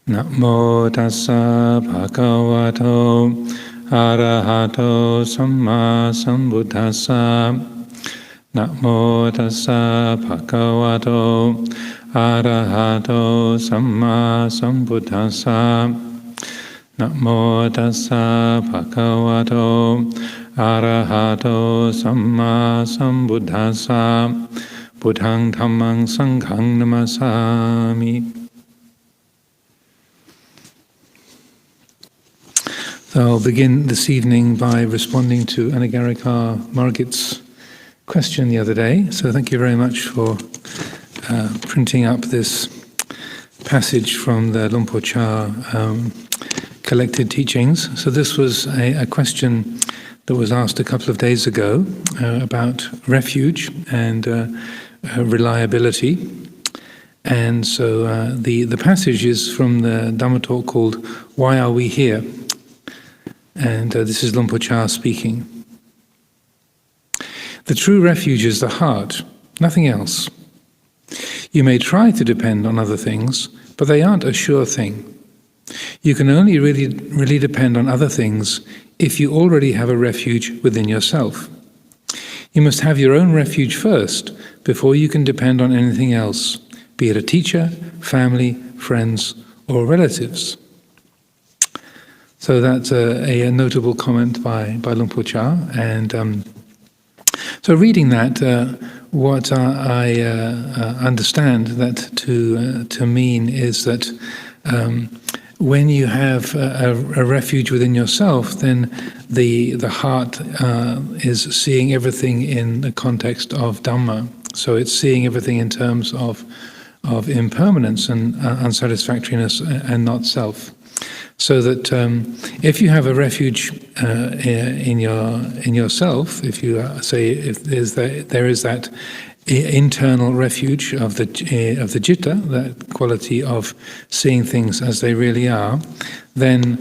Namo tassa bhagavato arahato samma sambuddhassa. Namo tassa bhagavato arahato samma sambuddhassa. Namo tassa bhagavato arahato samma sambuddhassa. Buddhang dhammang sanghang namasami. So I'll begin this evening by responding to Anagarika Margit's question the other day. So thank you very much for printing up this passage from the Luang Por collected teachings. So this was a question that was asked a couple of days ago about refuge and reliability. And so the passage is from the Dhamma talk called Why Are We Here? And this is Luang Por speaking. The true refuge is the heart, nothing else. You may try to depend on other things, but they aren't a sure thing. You can only really depend on other things if you already have a refuge within yourself. You must have your own refuge first before you can depend on anything else, be it a teacher, family, friends, or relatives. So that's a notable comment by Luang Por and so reading that, what I understand that to mean is that when you have a refuge within yourself, then the heart is seeing everything in the context of Dhamma. So it's seeing everything in terms of impermanence and unsatisfactoriness and not self. So that if you have a refuge in yourself, if you say if there is that internal refuge of the citta, that quality of seeing things as they really are, then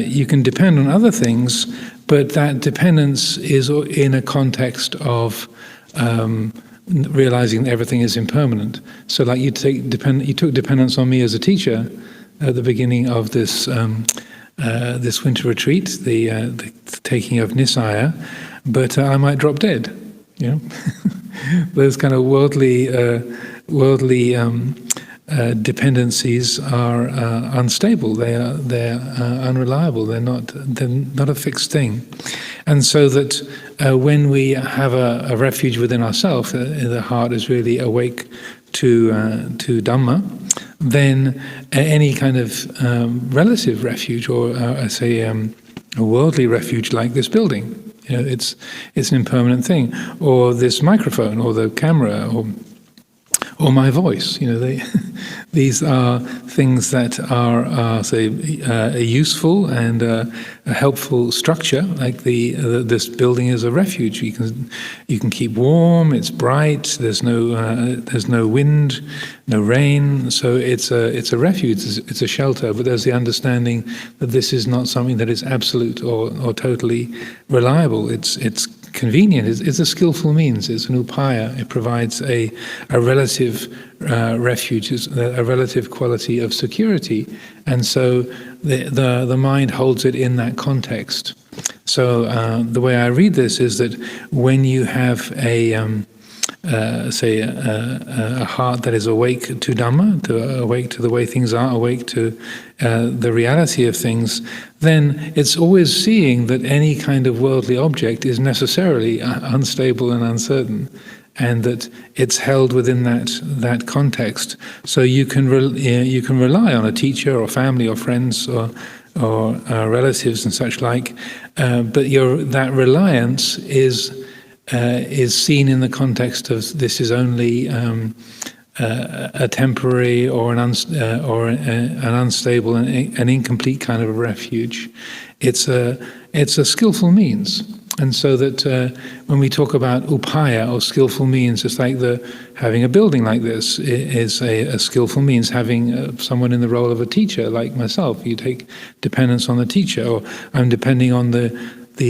you can depend on other things, but that dependence is in a context of realizing that everything is impermanent. So, like you took dependence on me as a teacher at the beginning of this this winter retreat, the taking of Nisaya, but I might drop dead. You know, those kind of worldly dependencies are unstable. They're unreliable. They're not a fixed thing, and so that when we have a refuge within ourselves, the heart is really awake to Dhamma. Then any kind of relative refuge, or I say a worldly refuge, like this building, you know, it's an impermanent thing, or this microphone, or the camera, or my voice. You know, these are things that are say a useful and a helpful structure. Like this building is a refuge. You can keep warm. It's bright. There's no wind, no rain. So it's a refuge. It's a shelter. But there's the understanding that this is not something that is absolute or totally reliable. It's convenient. It's a skillful means. It's an upaya. It provides a relative refuge, a relative quality of security, and so the mind holds it in that context. So the way I read this is that when you have a heart that is awake to Dhamma, awake to the way things are, awake to the reality of things, then it's always seeing that any kind of worldly object is necessarily unstable and uncertain, and that it's held within that context. So you can rely on a teacher or family or friends or relatives and such like, but that reliance is seen in the context of this is only a temporary or an unstable and an incomplete kind of a refuge. It's a skillful means, and so that when we talk about upaya or skillful means, it's like having a building like this is a skillful means. Having someone in the role of a teacher, like myself, you take dependence on the teacher, or I'm depending on the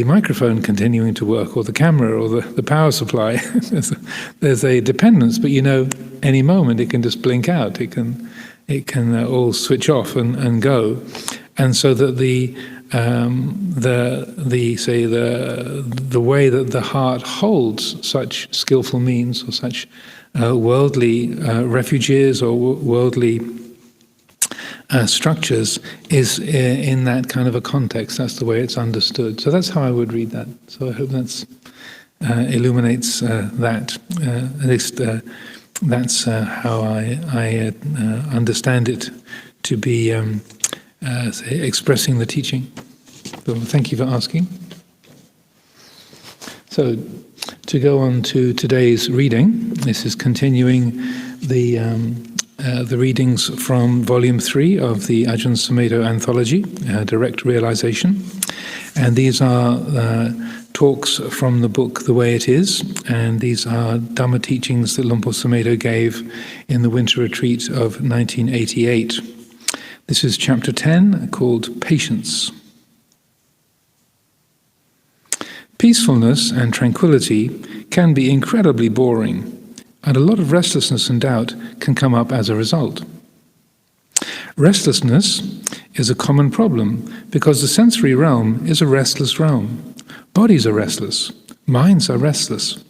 microphone continuing to work, or the camera, or the power supply. There's a dependence, but any moment it can just blink out. It can all switch off and go, and so that the way that the heart holds such skillful means or such worldly refuges or worldly structures is in that kind of a context. That's the way it's understood. So that's how I would read that. So I hope that's illuminates that. At least that's how I understand it to be expressing the teaching. So thank you for asking. So to go on to today's reading, this is continuing the readings from Vol.3 of the Ajahn Sumedho anthology, Direct Realization. And these are talks from the book The Way It Is, and these are Dhamma teachings that Luang Por Sumedho gave in the winter retreat of 1988. This is chapter 10, called Patience. Peacefulness and tranquility can be incredibly boring, and a lot of restlessness and doubt can come up as a result. Restlessness is a common problem because the sensory realm is a restless realm. Bodies are restless, minds are restless.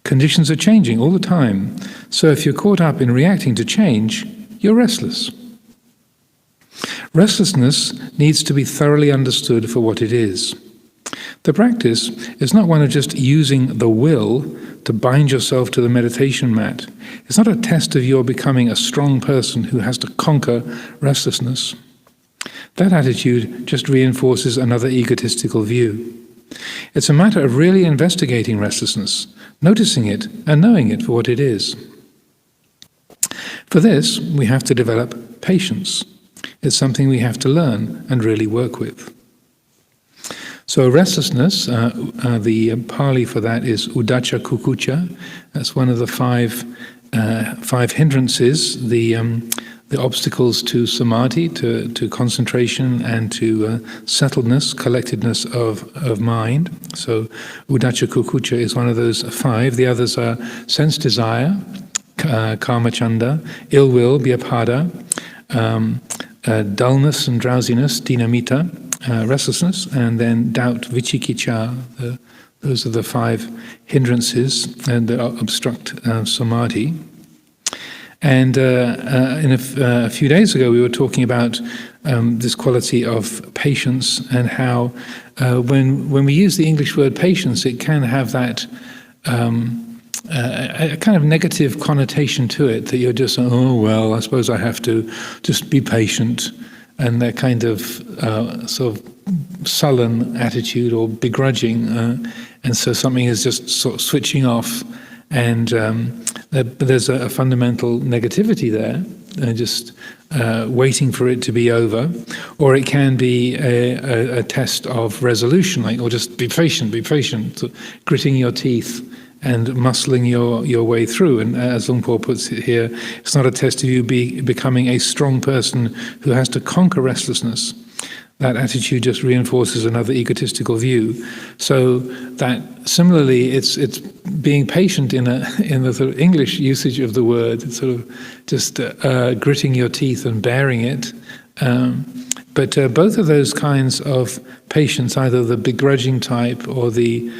Conditions are changing all the time, so if you're caught up in reacting to change, you're restless. Restlessness needs to be thoroughly understood for what it is. The practice is not one of just using the will to bind yourself to the meditation mat. It's not a test of your becoming a strong person who has to conquer restlessness. That attitude just reinforces another egotistical view. It's a matter of really investigating restlessness, noticing it and knowing it for what it is. For this, we have to develop patience. It's something we have to learn and really work with. So restlessness, the Pali for that is uddhacca kukucca. That's one of the five hindrances, the obstacles to samadhi, to concentration and to settledness, collectedness of mind. So uddhacca kukucca is one of those five. The others are sense desire, kamacchanda, ill will, vyapada, dullness and drowsiness, dinamita, restlessness, and then doubt, vicikicca. Those are the five hindrances that obstruct samadhi. And a few days ago we were talking about this quality of patience and how when we use the English word patience, it can have that a kind of negative connotation to it, that you're just, oh well, I suppose I have to just be patient, and that kind of sort of sullen attitude or begrudging, and so something is just sort of switching off, and there's a fundamental negativity there, just waiting for it to be over. Or it can be a test of resolution, like, or just be patient, so gritting your teeth and muscling your way through. And as Luang Por puts it here, it's not a test of you becoming a strong person who has to conquer restlessness. That attitude just reinforces another egotistical view. So that similarly, it's being patient in the sort of English usage of the word. It's sort of just gritting your teeth and bearing it. But both of those kinds of patience, either the begrudging type or the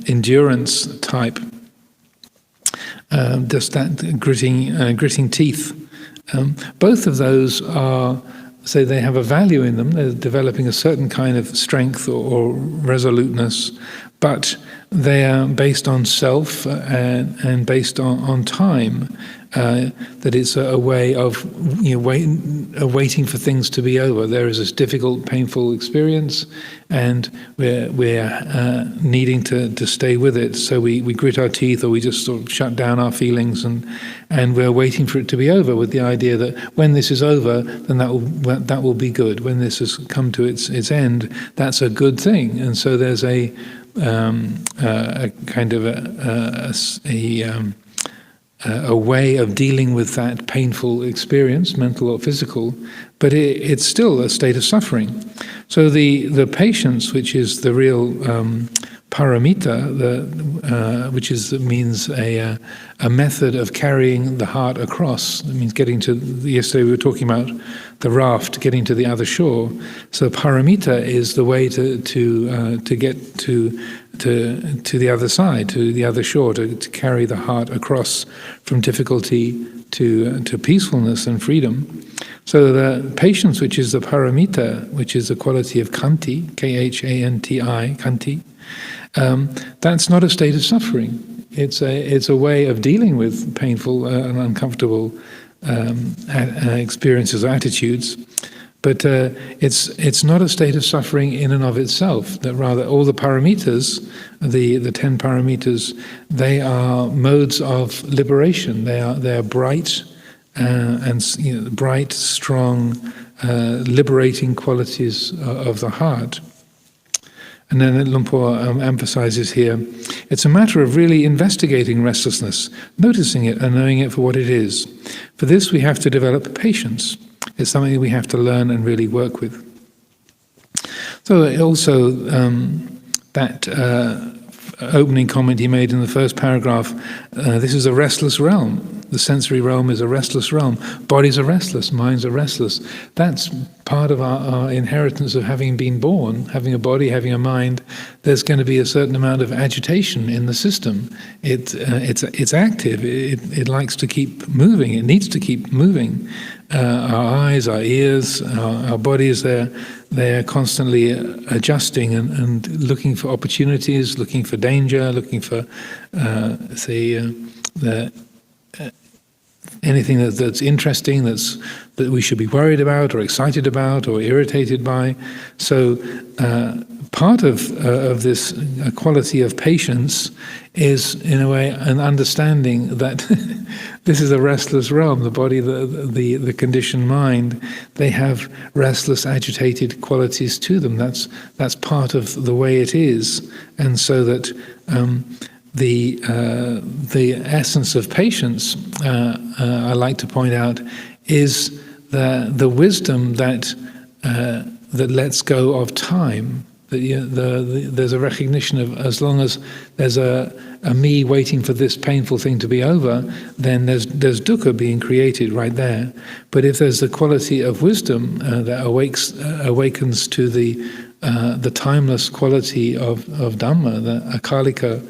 endurance type, just that gritting teeth. Both of those are, so they have a value in them. They're developing a certain kind of strength or resoluteness, but they are based on self and based on time. That it's a way of waiting for things to be over. There is this difficult, painful experience, and we're needing to stay with it. So we grit our teeth, or we just sort of shut down our feelings, and we're waiting for it to be over, with the idea that when this is over, then that will be good. When this has come to its end, that's a good thing. And so there's a kind of a way of dealing with that painful experience, mental or physical, but it's still a state of suffering. So the patience, which is the real paramita, which means a method of carrying the heart across. It means getting to. Yesterday we were talking about the raft, getting to the other shore. So paramita is the way to get to the other side, to the other shore, to carry the heart across from difficulty to peacefulness and freedom. So the patience, which is the paramita, which is the quality of khanti, Khanti, khanti, that's not a state of suffering. It's a way of dealing with painful and uncomfortable experiences or attitudes, but it's not a state of suffering in and of itself. That rather, all the paramitas, the 10 paramitas, they are modes of liberation. They are bright and bright, strong, liberating qualities of the heart. And then Luang Por emphasizes here, it's a matter of really investigating restlessness, noticing it and knowing it for what it is. For this we have to develop patience. It's something we have to learn and really work with. So also that opening comment he made in the first paragraph, this is a restless realm. The sensory realm is a restless realm. Bodies are restless, minds are restless. That's part of our inheritance of having been born, having a body, having a mind. There's going to be a certain amount of agitation in the system. It's active. It likes to keep moving. It needs to keep moving. Our eyes, our ears, our bodies, they're constantly adjusting and looking for opportunities, looking for danger, looking for, anything that's interesting, that we should be worried about or excited about or irritated by. So part of this quality of patience is, in a way, an understanding that this is a restless realm. The body, the conditioned mind, they have restless, agitated qualities to them. That's part of the way it is, and so that the essence of patience, I like to point out, is the wisdom that lets go of time. There's a recognition of, as long as there's a me waiting for this painful thing to be over, then there's dukkha being created right there. But if there's the quality of wisdom that awakens to the timeless quality of Dhamma, the akalika,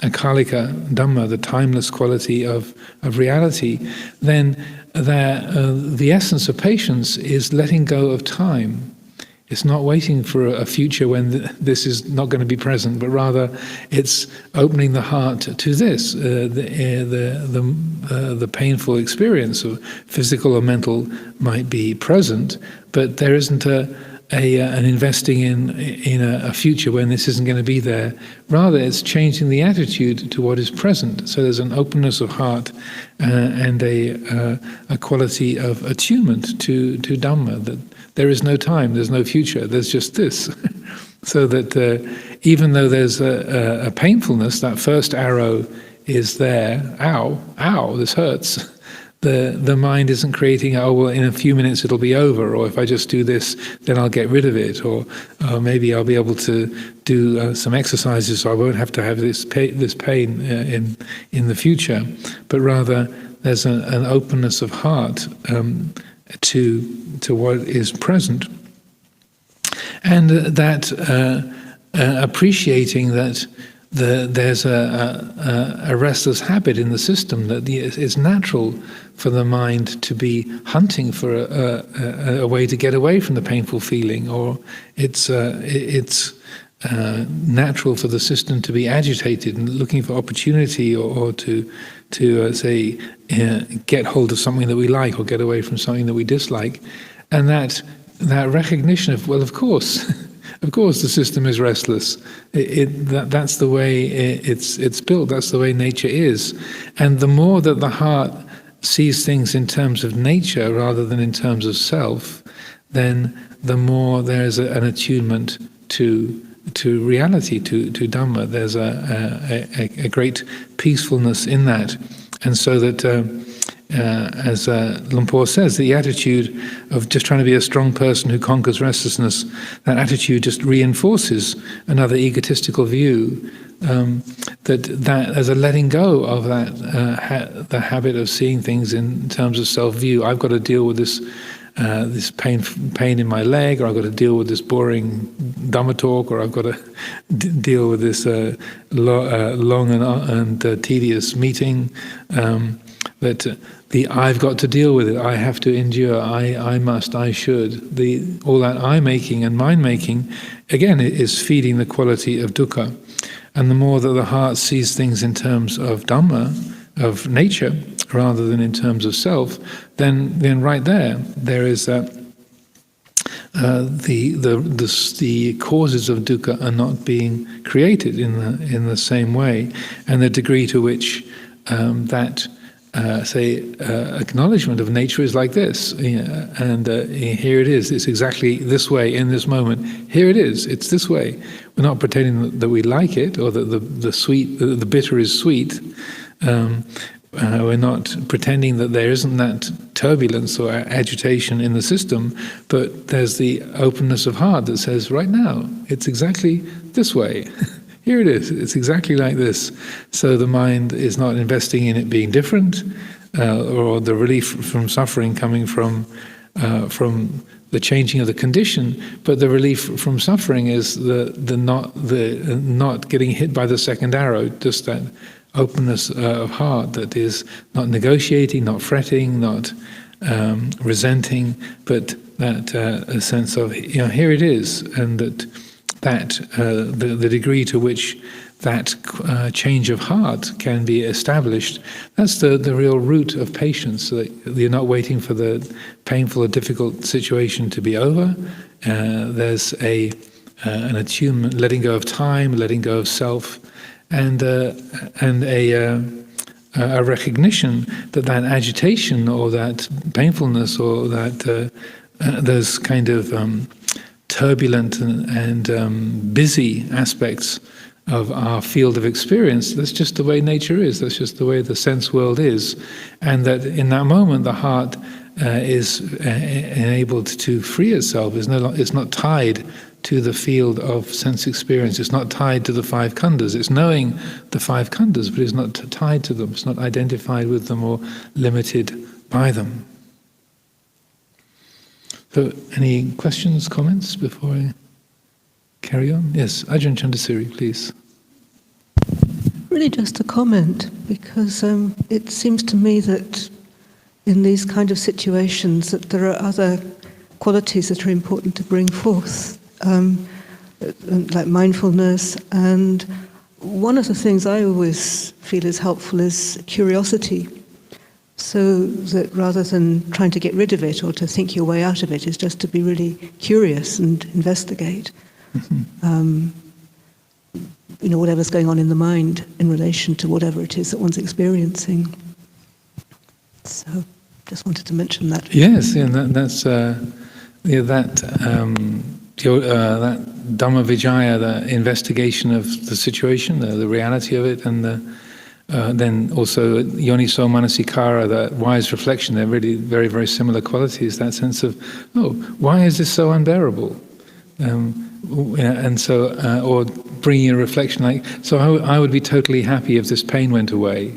akalika Dhamma, the timeless quality of reality, then the essence of patience is letting go of time. It's not waiting for a future when this is not going to be present, but rather it's opening the heart to this, the painful experience of physical or mental might be present, but there isn't an investing in a future when this isn't going to be there. Rather, it's changing the attitude to what is present. So there's an openness of heart and a quality of attunement to Dhamma, that there is no time, there's no future, there's just this. So that even though there's a painfulness, that first arrow is there, ow, this hurts. The mind isn't creating, oh, well, in a few minutes it'll be over, or if I just do this, then I'll get rid of it, or maybe I'll be able to do some exercises so I won't have to have this pain in the future. But rather, there's an openness of heart to what is present, and that appreciating that there's a restless habit in the system, that it's natural for the mind to be hunting for a way to get away from the painful feeling, or it's natural for the system to be agitated and looking for opportunity, or to say get hold of something that we like or get away from something that we dislike, and that recognition of, well, of course. Of course, the system is restless. That's the way it's built. That's the way nature is. And the more that the heart sees things in terms of nature rather than in terms of self, then the more there's an attunement to reality, to Dhamma. There's a great peacefulness in that, and so that as Luang Por says, the attitude of just trying to be a strong person who conquers restlessness, that attitude just reinforces another egotistical view, that as a letting go of that, the habit of seeing things in terms of self-view. I've got to deal with this pain in my leg, or I've got to deal with this boring Dhamma talk, or I've got to deal with this long and tedious meeting. I've got to deal with it. I have to endure. I must. I should. All that I-making and mind-making, again, is feeding the quality of dukkha. And the more that the heart sees things in terms of Dhamma, of nature, rather than in terms of self, then right there is that the causes of dukkha are not being created in the same way, and the degree to which acknowledgement of nature is like this, and here it is. It's exactly this way in this moment. Here it is. It's this way. We're not pretending that we like it, or that the bitter is sweet. We're not pretending that there isn't that turbulence or agitation in the system, but there's the openness of heart that says, right now, it's exactly this way. Here it is. It's exactly like this. So the mind is not investing in it being different, or the relief from suffering coming from the changing of the condition, but the relief from suffering is the not getting hit by the second arrow, just that openness of heart that is not negotiating, not fretting, not resenting, but that a sense of, here it is, and the degree to which that change of heart can be established, that's the real root of patience. So that you're not waiting for the painful or difficult situation to be over. There's an attunement, letting go of time, letting go of self, and a recognition that agitation or that painfulness or that those kind of turbulent and busy aspects of our field of experience, that's just the way nature is, that's just the way the sense world is, and that in that moment the heart is enabled to free itself. It's not tied to the field of sense experience, it's not tied to the five khandhas. It's knowing the five khandhas, but it's not tied to them, it's not identified with them or limited by them. So, any questions, comments before I carry on? Yes, Ajahn Chandasiri, please. Really just a comment, because it seems to me that in these kind of situations that there are other qualities that are important to bring forth, like mindfulness, and one of the things I always feel is helpful is curiosity. So that rather than trying to get rid of it or to think your way out of it, is just to be really curious and investigate. Whatever's going on in the mind in relation to whatever it is that one's experiencing. So, just wanted to mention that. Yes, yeah, that's that Dhamma Vijaya, the investigation of the situation, the reality of it, and then also Yoniso Manasikara, that wise reflection. They're really very, very similar qualities. That sense of, why is this so unbearable? And so, or bringing a reflection like, so I would be totally happy if this pain went away.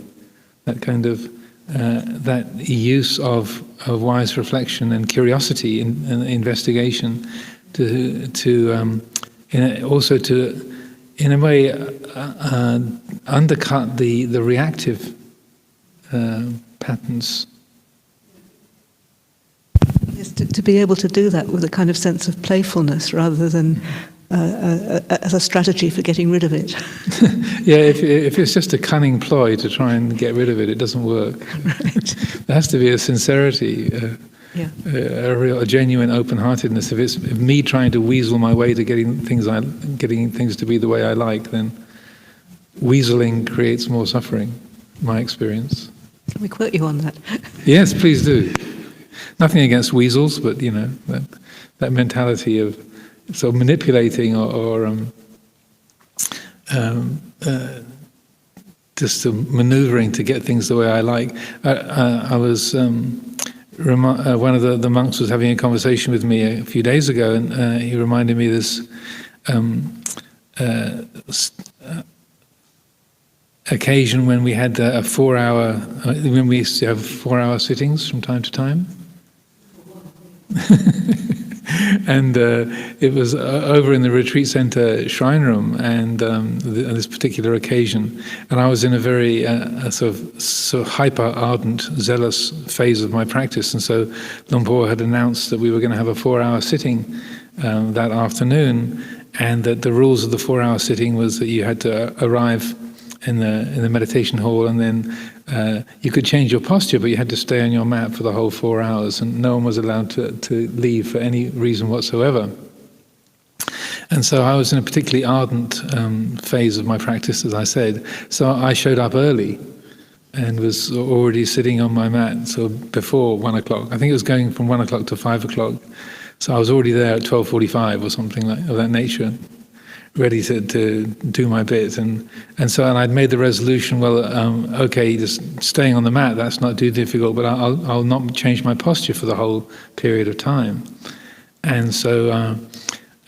That kind of that use of wise reflection and curiosity and investigation also to in a way undercut the reactive patterns. Yes, to be able to do that with a kind of sense of playfulness rather than as a strategy for getting rid of it. Yeah, if it's just a cunning ploy to try and get rid of it, it doesn't work. Right. There has to be a sincerity, a genuine open-heartedness. If me trying to weasel my way to getting things to be the way I like, then weaseling creates more suffering. My experience. Can we quote you on that? Yes, please do. Nothing against weasels, but that mentality of sort of manipulating or just manoeuvring to get things the way I like. I was one of the monks was having a conversation with me a few days ago, and he reminded me of this occasion when we had a 4-hour, when we used to have 4-hour sittings from time to time. And it was over in the retreat center shrine room, and this particular occasion, and I was in a very sort of hyper ardent, zealous phase of my practice, and so Luang Por had announced that we were going to have a 4-hour sitting that afternoon, and that the rules of the 4-hour sitting was that you had to arrive in the meditation hall, and then you could change your posture, but you had to stay on your mat for the whole 4 hours, and no one was allowed to leave for any reason whatsoever. And so I was in a particularly ardent phase of my practice, as I said. So I showed up early and was already sitting on my mat, so before 1 o'clock. I think it was going from 1 o'clock to 5 o'clock. So I was already there at 12:45 or something of that nature, ready to do my bit, and I'd made the resolution. Well, okay, just staying on the mat, that's not too difficult, but I'll not change my posture for the whole period of time. And so,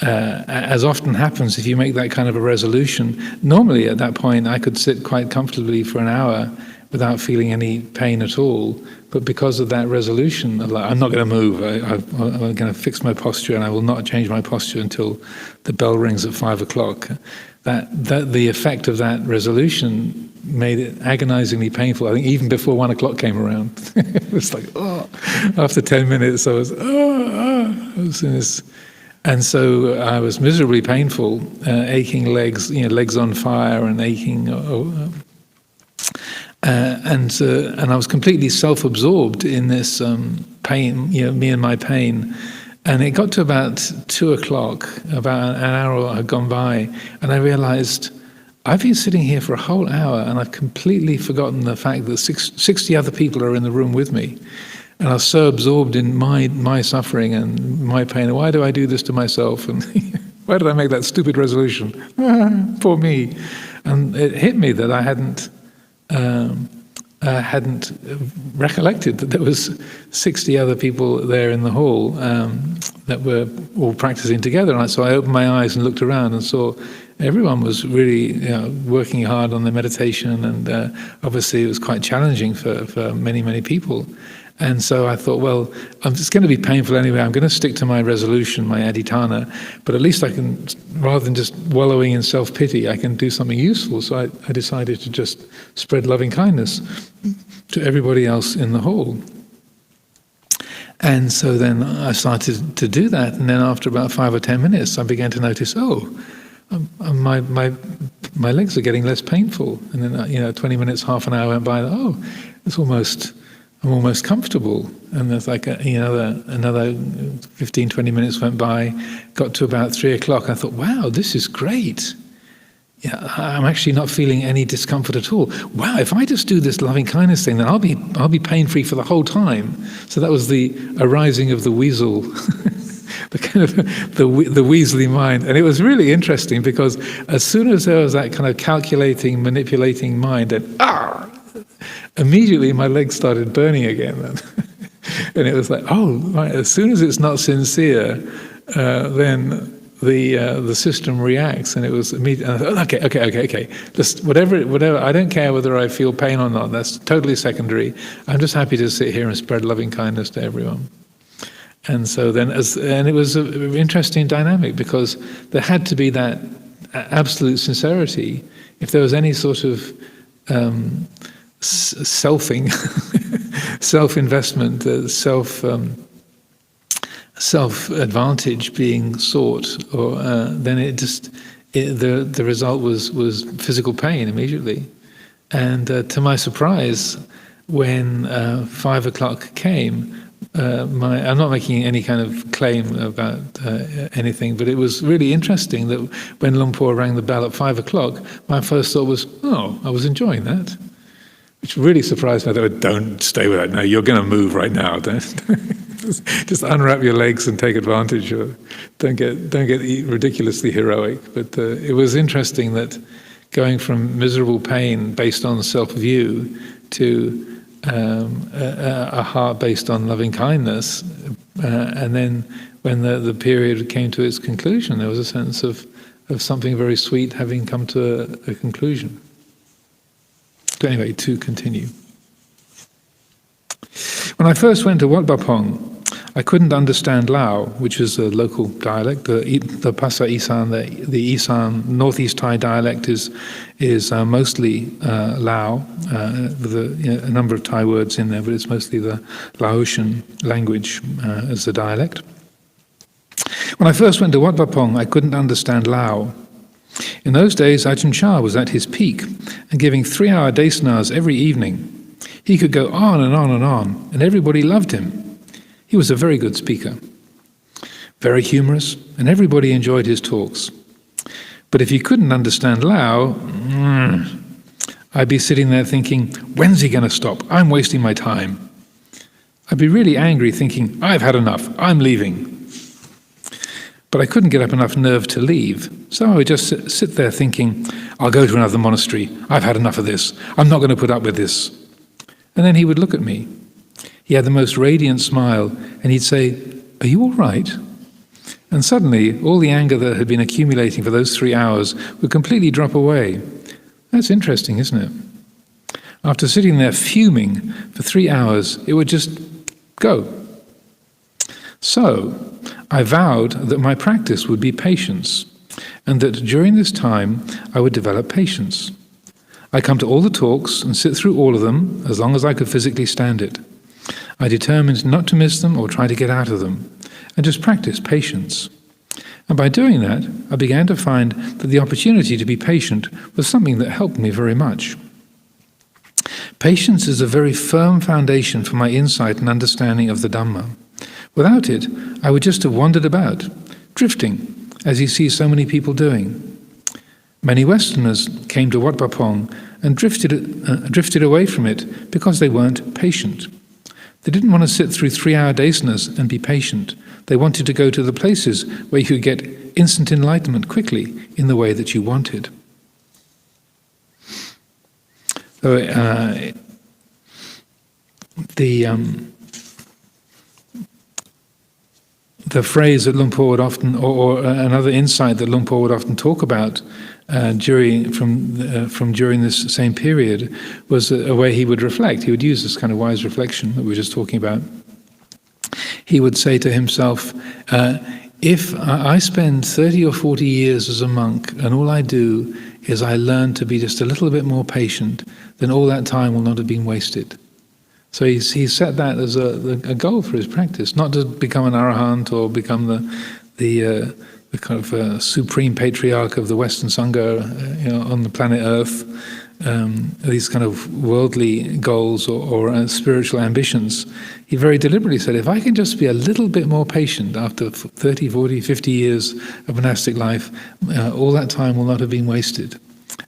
as often happens, if you make that kind of a resolution, normally at that point I could sit quite comfortably for an hour without feeling any pain at all. But because of that resolution, I'm not going to move. I'm going to fix my posture, and I will not change my posture until the bell rings at 5 o'clock. That the effect of that resolution made it agonizingly painful. I think even before 1 o'clock came around, it was like, oh. After 10 minutes, I was, I was in this, and so I was miserably painful, aching legs, legs on fire, and aching. And I was completely self-absorbed in this pain, me and my pain. And it got to about 2 o'clock, about an hour had gone by, and I realized I've been sitting here for a whole hour, and I've completely forgotten the fact that 60 other people are in the room with me. And I was so absorbed in my suffering and my pain. And why do I do this to myself? And why did I make that stupid resolution? Poor me. And it hit me that I hadn't recollected that there was 60 other people there in the hall that were all practicing together. And so I opened my eyes and looked around and saw everyone was really working hard on their meditation, and obviously it was quite challenging for many, many people. And so I thought, well, it's going to be painful anyway. I'm going to stick to my resolution, my adhitthana, but at least I can, rather than just wallowing in self-pity, I can do something useful. So I decided to just spread loving kindness to everybody else in the hall. And so then I started to do that, and then after about 5 or 10 minutes, I began to notice, my legs are getting less painful. And then 20 minutes, half an hour went by. I'm almost comfortable. And there's like another 15, 20 minutes went by, got to about 3 o'clock. I thought, wow, this is great. Yeah, I'm actually not feeling any discomfort at all. Wow, if I just do this loving kindness thing, then I'll be pain-free for the whole time. So that was the arising of the weasel, the kind of the weaselly mind. And it was really interesting, because as soon as there was that kind of calculating, manipulating mind, then immediately my legs started burning again. And it was like, right, as soon as it's not sincere, then the system reacts, and it was immediate. And I thought, okay. Just whatever. I don't care whether I feel pain or not. That's totally secondary. I'm just happy to sit here and spread loving kindness to everyone. And so then, and it was an interesting dynamic, because there had to be that absolute sincerity. If there was any sort of self-investment, self-advantage being sought, or then the result was physical pain immediately. And to my surprise, when 5 o'clock came, I'm not making any kind of claim about anything, but it was really interesting that when Luang Por rang the bell at 5 o'clock, my first thought was, I was enjoying that. Which really surprised me. I thought, don't stay with that. No, you're going to move right now. Just unwrap your legs and take advantage. Or don't get ridiculously heroic. But it was interesting that going from miserable pain based on self-view to a heart based on loving kindness. And then when the period came to its conclusion, there was a sense of something very sweet having come to a conclusion. So anyway, to continue. When I first went to Wat Pah Pong, I couldn't understand Lao, which is a local dialect. The Pasa Isan, the Isan Northeast Thai dialect is mostly Lao, with a number of Thai words in there, but it's mostly the Laotian language as the dialect. When I first went to Wat Pah Pong, I couldn't understand Lao. In those days, Ajahn Chah was at his peak and giving 3-hour desanas every evening. He could go on and on and on, and everybody loved him. He was a very good speaker, very humorous, and everybody enjoyed his talks. But if you couldn't understand Lao, I'd be sitting there thinking, when's he going to stop? I'm wasting my time. I'd be really angry thinking, I've had enough, I'm leaving. But I couldn't get up enough nerve to leave, so I would just sit there thinking, I'll go to another monastery, I've had enough of this, I'm not going to put up with this. And then he would look at me. He had the most radiant smile, and he'd say, are you all right? And suddenly, all the anger that had been accumulating for those 3 hours would completely drop away. That's interesting, isn't it? After sitting there fuming for 3 hours, it would just go. So, I vowed that my practice would be patience, and that during this time I would develop patience. I come to all the talks and sit through all of them as long as I could physically stand it. I determined not to miss them or try to get out of them, and just practice patience. And by doing that, I began to find that the opportunity to be patient was something that helped me very much. Patience is a very firm foundation for my insight and understanding of the Dhamma. Without it, I would just have wandered about, drifting, as you see so many people doing. Many Westerners came to Wat Pah Pong and drifted away from it because they weren't patient. They didn't want to sit through 3-hour desanas and be patient. They wanted to go to the places where you could get instant enlightenment quickly in the way that you wanted. So, the phrase that Luang Por would often, or another insight that Luang Por would often talk about during this same period, was a way he would reflect. He would use this kind of wise reflection that we were just talking about. He would say to himself, if I spend 30 or 40 years as a monk and all I do is I learn to be just a little bit more patient, then all that time will not have been wasted. So he set that as a goal for his practice, not to become an arahant or become the kind of supreme patriarch of the Western Sangha, on the planet Earth. These kind of worldly goals or spiritual ambitions. He very deliberately said, if I can just be a little bit more patient after 30, 40, 50 years of monastic life, all that time will not have been wasted.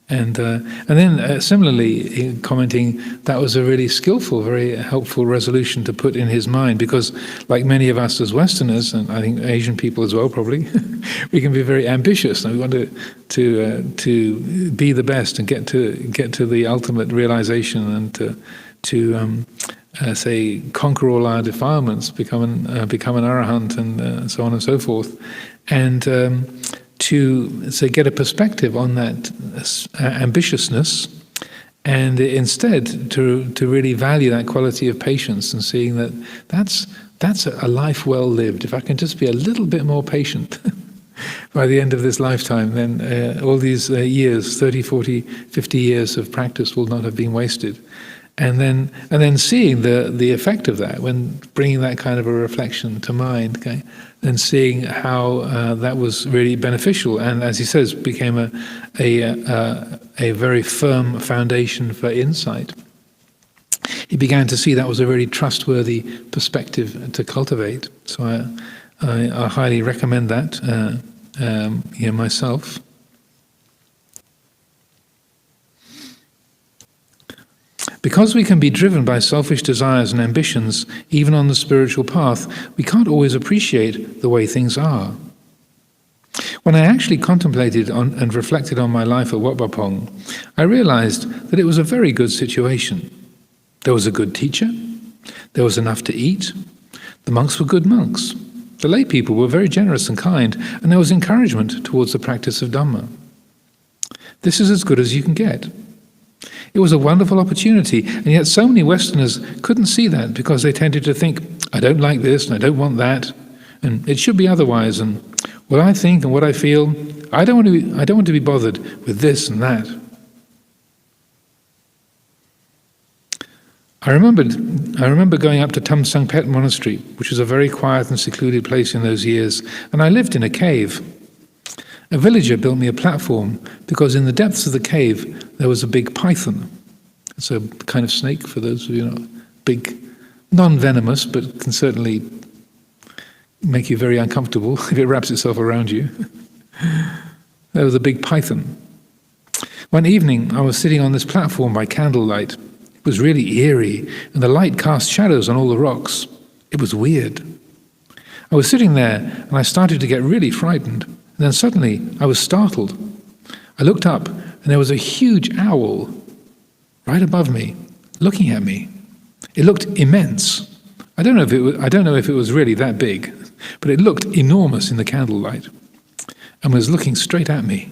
And then similarly, commenting, that was a really skillful, very helpful resolution to put in his mind, because like many of us as Westerners, and I think Asian people as well probably, we can be very ambitious, and we want to be the best and get to the ultimate realization, and to say conquer all our defilements, become an arahant, and so on and so forth, and to say get a perspective on that ambitiousness, and instead to really value that quality of patience and seeing that that's a life well lived. If I can just be a little bit more patient by the end of this lifetime, then all these years, 30, 40, 50 years of practice will not have been wasted. And then seeing the effect of that, when bringing that kind of a reflection to mind, okay, and seeing how that was really beneficial, and as he says, became a very firm foundation for insight. He began to see that was a really trustworthy perspective to cultivate. So I highly recommend that myself. Because we can be driven by selfish desires and ambitions, even on the spiritual path, we can't always appreciate the way things are. When I actually contemplated on and reflected on my life at Wat Pah Pong, I realized that it was a very good situation. There was a good teacher, there was enough to eat, the monks were good monks, the lay people were very generous and kind, and there was encouragement towards the practice of Dhamma. This is as good as you can get. It was a wonderful opportunity, and yet so many Westerners couldn't see that because they tended to think, I don't like this and I don't want that, and it should be otherwise, and what I think and what I feel, I don't want to be bothered with this and that. I remember going up to Tam Sang Pet Monastery, which was a very quiet and secluded place in those years, and I lived in a cave. A villager built me a platform because in the depths of the cave there was a big python. It's a kind of snake, for those of you who know, big, non-venomous, but can certainly make you very uncomfortable if it wraps itself around you. There was a big python. One evening I was sitting on this platform by candlelight. It was really eerie, and the light cast shadows on all the rocks. It was weird. I was sitting there, and I started to get really frightened. And then suddenly, I was startled. I looked up, and there was a huge owl right above me, looking at me. It looked immense. I don't know if it was really that big, but it looked enormous in the candlelight, and was looking straight at me.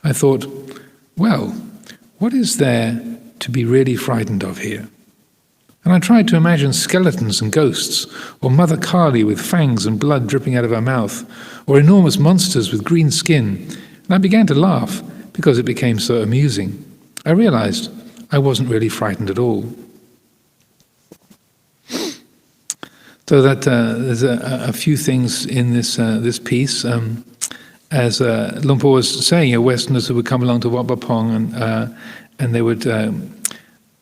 I thought, well, what is there to be really frightened of here? And I tried to imagine skeletons and ghosts, or Mother Kali with fangs and blood dripping out of her mouth, or enormous monsters with green skin, and I began to laugh because it became so amusing. I realized I wasn't really frightened at all. So that there's a few things in this piece. As Luang Por was saying, Westerners who would come along to Wat Pah Pong and they would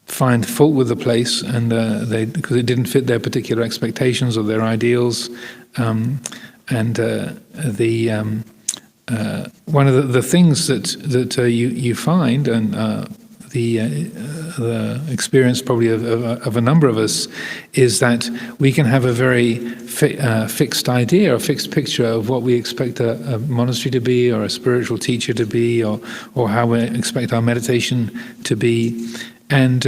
find fault with the place, and because it didn't fit their particular expectations or their ideals, one of the things that you find, and the experience probably of a number of us, is that we can have a very fixed idea, a fixed picture of what we expect a monastery to be, or a spiritual teacher to be, or how we expect our meditation to be. And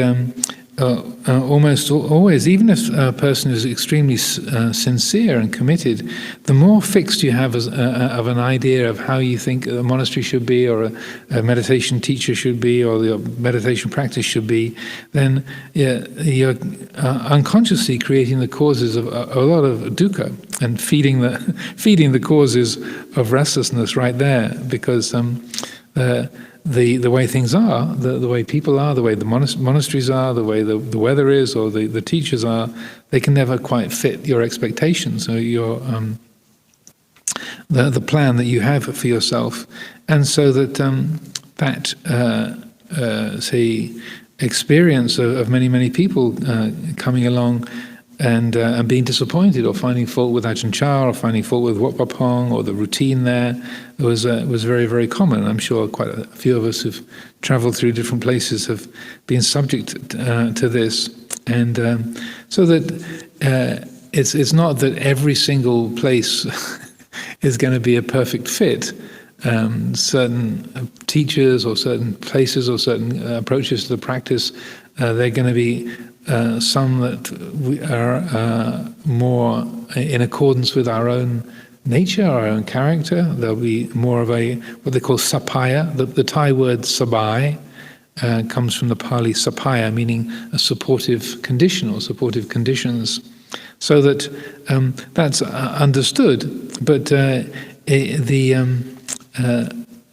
almost always, even if a person is extremely sincere and committed, the more fixed you have of an idea of how you think a monastery should be, or a meditation teacher should be, or the meditation practice should be, then you're unconsciously creating the causes of a lot of dukkha, and feeding the causes of restlessness right there, because the way things are, the way people are, the way the monasteries are, the way the weather is, or the teachers are, they can never quite fit your expectations, or your the plan that you have for yourself. And so that say experience of many people coming along and being disappointed, or finding fault with Ajahn Chah, or finding fault with Wat Pah Pong, or the routine there, was very, very common. I'm sure quite a few of us who've travelled through different places have been subject to this. And so that it's not that every single place is going to be a perfect fit. Certain teachers, or certain places, or certain approaches to the practice, they're going to be some that we are more in accordance with our own nature, our own character. There'll be more of what they call sapaya. The Thai word sabai comes from the Pali sapaya, meaning a supportive condition, or supportive conditions. So that that's understood. But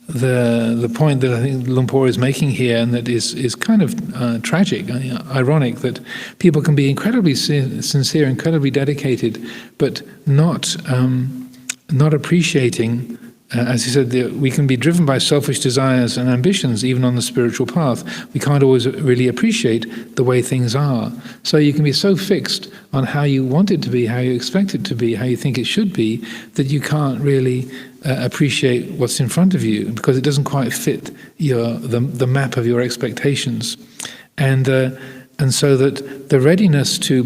the point that I think Luang Por is making here, and that is kind of tragic, ironic, that people can be incredibly sincere, incredibly dedicated, but not appreciating, as he said, we can be driven by selfish desires and ambitions even on the spiritual path. We can't always really appreciate the way things are. So you can be so fixed on how you want it to be, how you expect it to be, how you think it should be, that you can't really appreciate what's in front of you, because it doesn't quite fit the map of your expectations. And And so that the readiness to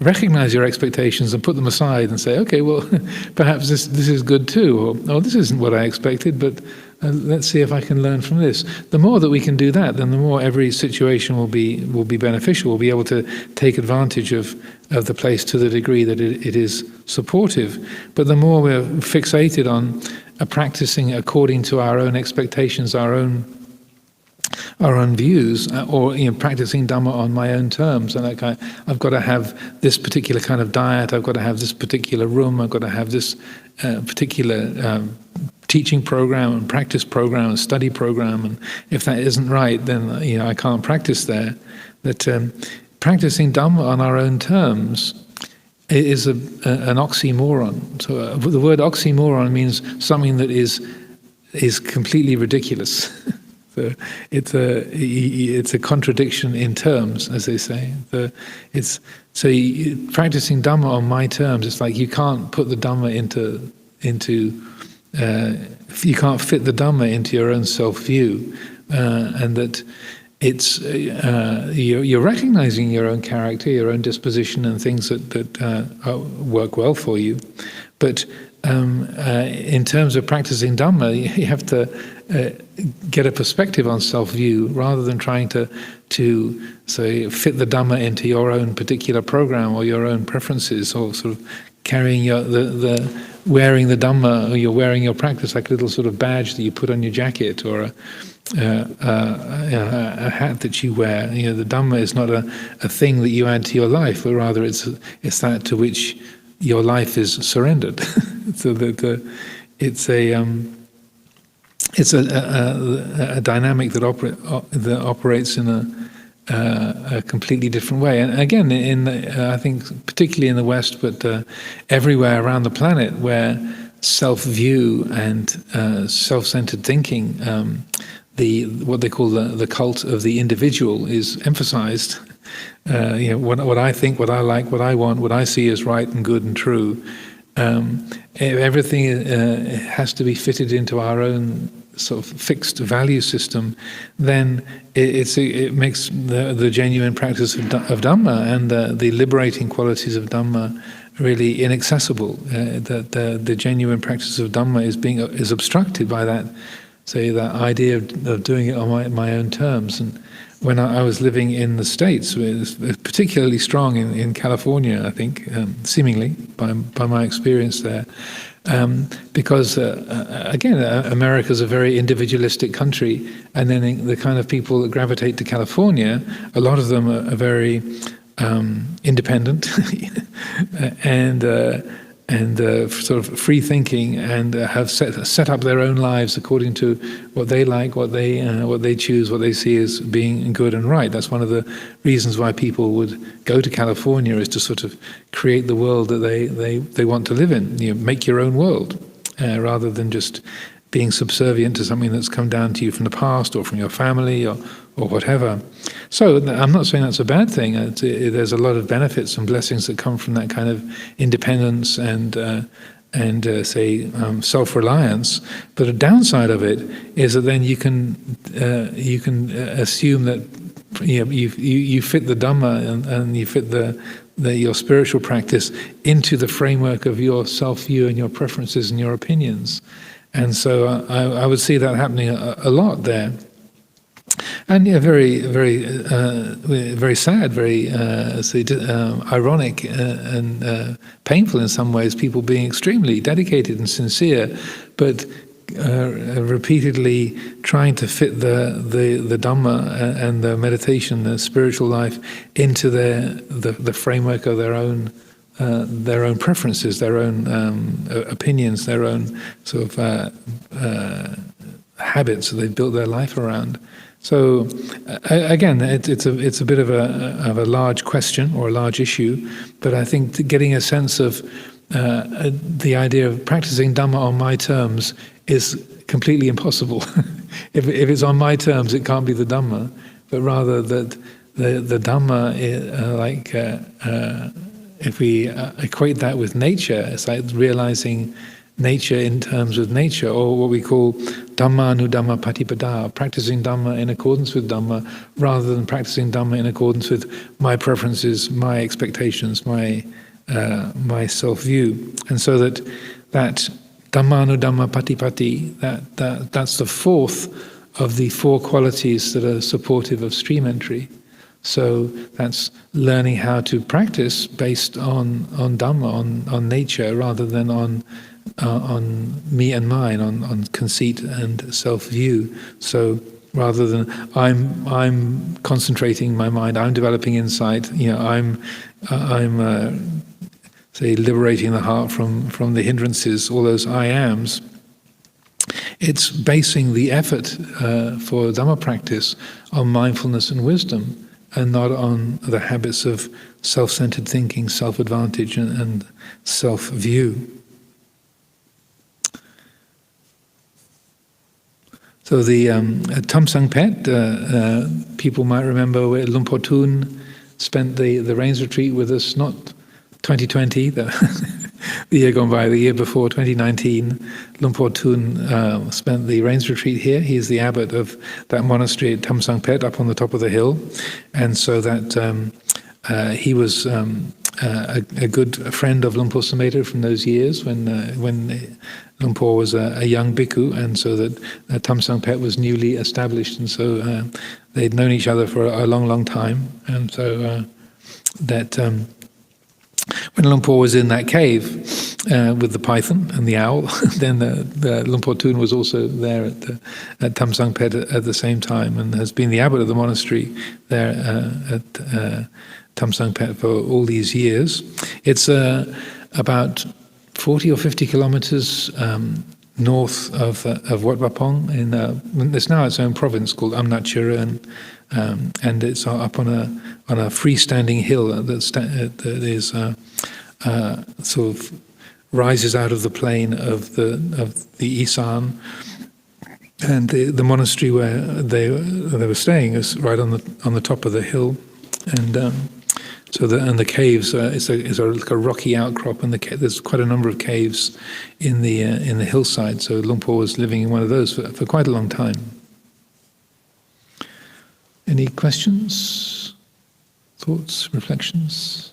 recognize your expectations and put them aside and say, okay, well, perhaps this is good too, or this isn't what I expected, but let's see if I can learn from this. The more that we can do that, then the more every situation will be beneficial. We'll be able to take advantage of the place to the degree that it is supportive. But the more we're fixated on practicing according to our own expectations, our own views, or practicing Dhamma on my own terms, and I've got to have this particular kind of diet, I've got to have this particular room, I've got to have this particular teaching program and practice program and study program, and if that isn't right, then I can't practice there. That practicing Dhamma on our own terms is an oxymoron. So the word oxymoron means something that is completely ridiculous. So it's a contradiction in terms, as they say. Practicing Dhamma on my terms. It's like you can't put the Dhamma into you can't fit the Dhamma into your own self-view, and that it's you're recognizing your own character, your own disposition, and things that work well for you, but in terms of practicing Dhamma, you have to get a perspective on self-view rather than trying to say fit the Dhamma into your own particular program or your own preferences, or sort of carrying wearing the Dhamma, or you're wearing your practice like a little sort of badge that you put on your jacket, or a hat that you wear. The Dhamma is not a thing that you add to your life, but rather it's that to which your life is surrendered. So that it's a dynamic that operates in a completely different way. And again, I think particularly in the West, but everywhere around the planet, where self-view and self-centered thinking, what they call the cult of the individual, is emphasized. What I think, what I like, what I want, what I see as right and good and true. Everything has to be fitted into our own sort of fixed value system. Then it makes the genuine practice of Dhamma and the liberating qualities of Dhamma really inaccessible. The genuine practice of Dhamma is obstructed by that idea of doing it on my own terms. And when I was living in the States, it was particularly strong in California, I think, seemingly, by my experience there. Because, again, America's a very individualistic country, and then the kind of people that gravitate to California, a lot of them are very independent and sort of free thinking, and have set up their own lives according to what they like, what they choose, what they see as being good and right. That's one of the reasons why people would go to California, is to sort of create the world that they want to live in. Make your own world, rather than just being subservient to something that's come down to you from the past or from your family or whatever. So I'm not saying that's a bad thing. There's a lot of benefits and blessings that come from that kind of independence and self-reliance. But a downside of it is that then you can assume that you fit the Dhamma and you fit your spiritual practice into the framework of your self-view and your preferences and your opinions. And so I would see that happening a lot there. And very, very, very sad, very ironic and painful in some ways. People being extremely dedicated and sincere, but repeatedly trying to fit the Dhamma and the meditation, the spiritual life, into the framework of their own preferences, their own opinions, their own sort of habits that they've built their life around. So again, it's a bit of a large question or a large issue, but I think getting a sense of the idea of practicing Dhamma on my terms is completely impossible. If it's on my terms, it can't be the Dhamma, but rather that the Dhamma, if we equate that with nature, it's like realizing nature in terms of nature, or what we call Dhamma Anudhamma Patipada, practicing Dhamma in accordance with Dhamma, rather than practicing Dhamma in accordance with my preferences, my expectations, my self-view. And so that Dhamma Anudhamma Patipati, that's the fourth of the four qualities that are supportive of stream entry. So that's learning how to practice based on Dhamma, on nature, rather than on me and mine, on conceit and self-view. So rather than I'm concentrating my mind, I'm developing insight, I'm say liberating the heart from the hindrances, all those I ams. It's basing the effort for Dhamma practice on mindfulness and wisdom, and not on the habits of self-centered thinking, self-advantage, and self-view. So the Tamsang Pet, people might remember where Luang Por Thun spent the Rains Retreat with us, not 2020, the year gone by, the year before, 2019. Luang Por Thun spent the Rains Retreat here. He's the abbot of that monastery at Tamsang Pet up on the top of the hill. And so that he was a good friend of Luang Por Sumedho from those years when Luang Por was a young bhikkhu, and so that Tamsang Pet was newly established, and so they'd known each other for a long, long time. And so when Luang Por was in that cave with the python and the owl, then the Luang Por Thun was also there at Tamsang Pet at the same time, and has been the abbot of the monastery there at Tamsang Pet for all these years. It's about 40 or 50 kilometers north of Wat Wapong. There's now its own province called Amnachura, and it's up on a freestanding hill that is sort of rises out of the plain of the Isan, and the monastery where they were staying is right on the top of the hill, and the caves is like a rocky outcrop, and there's quite a number of caves in the hillside. So Luang Por was living in one of those for quite a long time. Any questions, thoughts, reflections?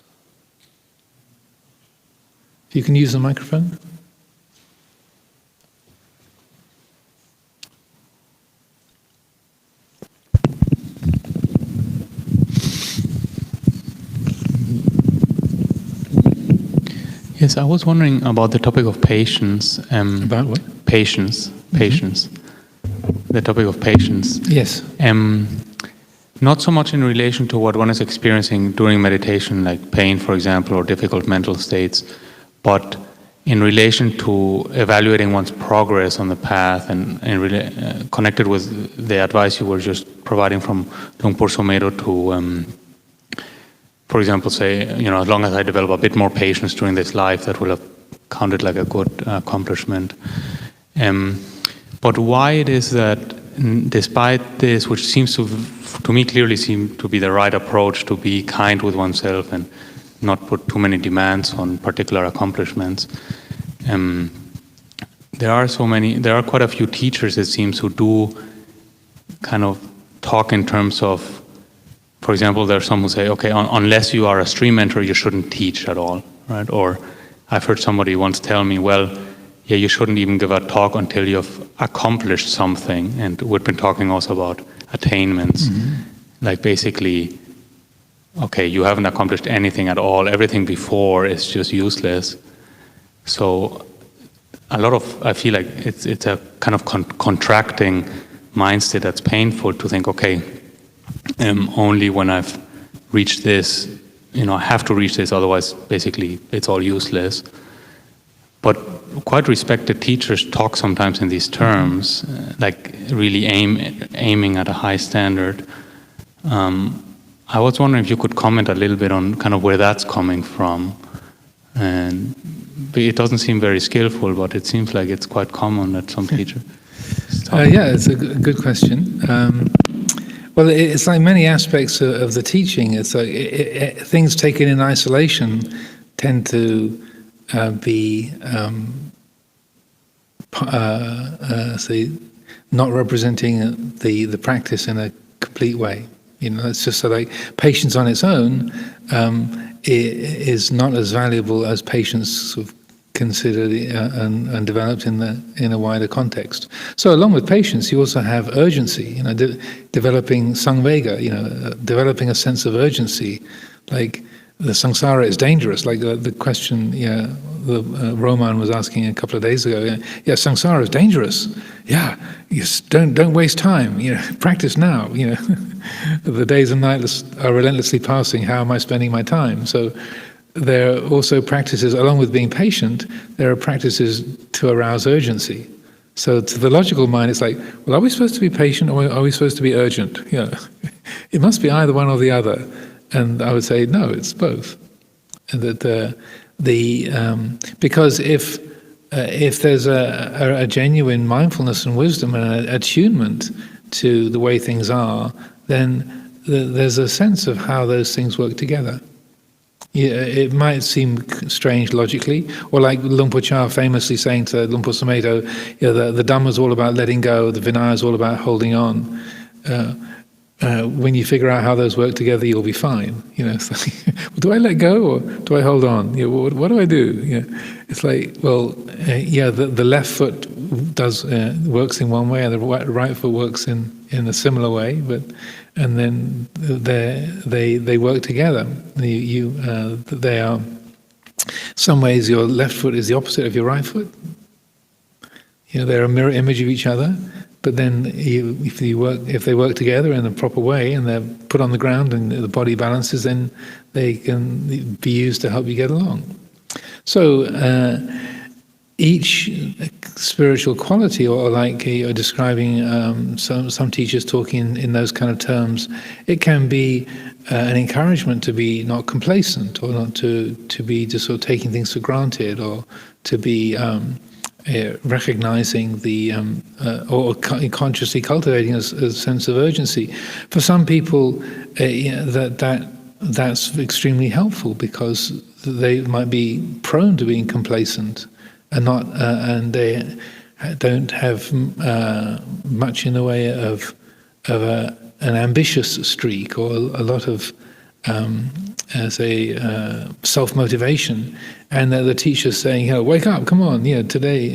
If you can use the microphone. Yes, I was wondering about the topic of patience. About what? Patience. The topic of patience. Yes. Not so much in relation to what one is experiencing during meditation, like pain, for example, or difficult mental states, but in relation to evaluating one's progress on the path, and connected with the advice you were just providing from Luang Por Sumedho to, for example, say, as long as I develop a bit more patience during this life, that will have counted like a good accomplishment. But why it is that, despite this, which seems to me clearly seem to be the right approach, to be kind with oneself and not put too many demands on particular accomplishments, there are quite a few teachers, it seems, who do kind of talk in terms of, for example, there are some who say, okay, unless you are a stream mentor, you shouldn't teach at all, right? Or I've heard somebody once tell me, well, yeah, you shouldn't even give a talk until you've accomplished something. And we've been talking also about attainments. Mm-hmm. Like basically, okay, you haven't accomplished anything at all. Everything before is just useless. So I feel like it's a kind of contracting mindset that's painful to think, okay, only when I've reached this, I have to reach this, otherwise basically it's all useless. But quite respected teachers talk sometimes in these terms, like really aiming at a high standard. I was wondering if you could comment a little bit on kind of where that's coming from. And it doesn't seem very skillful, but it seems like it's quite common that some teachers. Yeah, it's a good question. Well, it's like many aspects of the teaching. It's like things taken in isolation tend to be not representing the practice in a complete way. It's just so like patience on its own is not as valuable as patience sort of considered and developed in a wider context. So along with patience, you also have urgency. Developing samvega. Developing a sense of urgency, like the samsara is dangerous. Like the question, Roman was asking a couple of days ago. Samsara is dangerous. Don't waste time. Practice now. The days and nights are relentlessly passing. How am I spending my time? So there are also practices, along with being patient, there are practices to arouse urgency. So to the logical mind, it's like, well, are we supposed to be patient or are we supposed to be urgent? It must be either one or the other. And I would say, no, it's both. And that because if there's a genuine mindfulness and wisdom and an attunement to the way things are, then there's a sense of how those things work together. It might seem strange logically, or like Luang Por famously saying to Luang Por Sumedho, the Dhamma is all about letting go, the Vinaya is all about holding on. When you figure out how those work together, you'll be fine. It's like, well, do I let go or do I hold on? What do I do? It's like, well, the left foot works in one way, and the right foot works in a similar way, and then they work together. They are, some ways your left foot is the opposite of your right foot. They're a mirror image of each other. But then, if they work together in the proper way and they're put on the ground and the body balances, then they can be used to help you get along. So each spiritual quality, or like you're describing some teachers talking in those kind of terms, it can be an encouragement to be not complacent, or not to be just sort of taking things for granted, or to be recognizing or consciously cultivating a sense of urgency. For some people, that's extremely helpful, because they might be prone to being complacent and they don't have much in the way of an ambitious streak, or a lot of self-motivation, and the teacher's saying, wake up, come on, today's